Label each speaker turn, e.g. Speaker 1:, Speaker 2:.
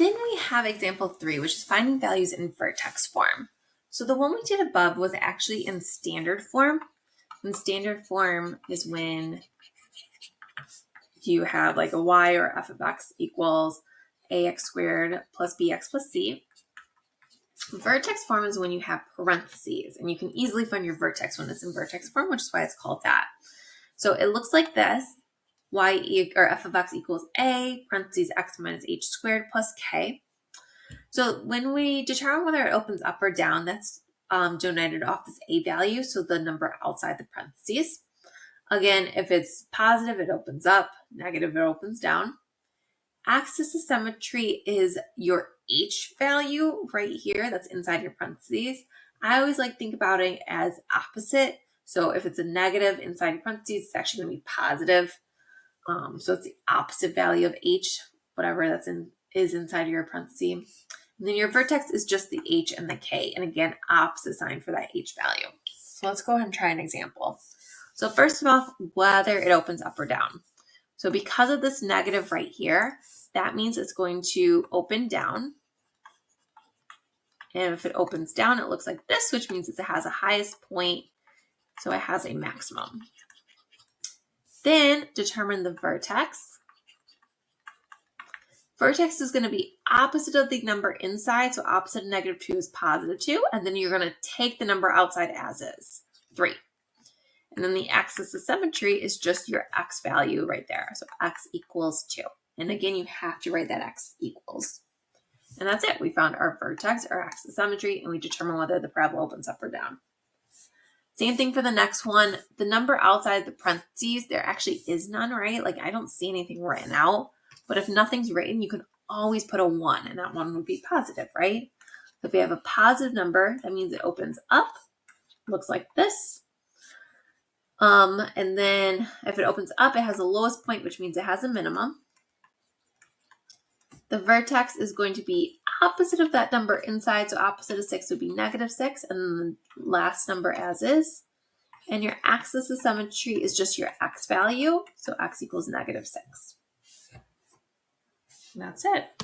Speaker 1: Then we have example 3, which is finding values in vertex form. So the one we did above was actually in standard form. And standard form is when you have like a y or f of x equals ax squared plus bx plus c. Vertex form is when you have parentheses, and you can easily find your vertex when it's in vertex form, which is why it's called that. So it looks like this: or f of x equals a, parentheses x minus h squared plus k. So when we determine whether it opens up or down, that's denoted off this a value, so the number outside the parentheses. Again, if it's positive, it opens up; negative, it opens down. Axis of symmetry is your h value right here that's inside your parentheses. I always like to think about it as opposite. So if it's a negative inside your parentheses, it's actually going to be positive. So it's the opposite value of h, whatever is inside your parentheses. And then your vertex is just the h and the k. And again, opposite sign for that h value. So let's go ahead and try an example. So first of all, whether it opens up or down. So because of this negative right here, that means it's going to open down. And if it opens down, it looks like this, which means it has a highest point. So it has a maximum. Then determine the vertex. Vertex is going to be opposite of the number inside. So opposite of -2 is +2. And then you're going to take the number outside as is, 3. And then the axis of symmetry is just your x value right there. So x equals 2. And again, you have to write that x equals. And that's it. We found our vertex, our axis of symmetry, and we determine whether the parabola opens up or down. Same thing for the next one. The number outside the parentheses, there actually is none, right? Like I don't see anything written out. But if nothing's written, you can always put a 1, and that 1 would be positive, right? So if we have a positive number, that means it opens up. Looks like this. And then if it opens up, it has the lowest point, which means it has a minimum. The vertex is going to be opposite of that number inside. So opposite of 6 would be -6, and then the last number as is. And your axis of symmetry is just your x value. So x equals -6. And that's it.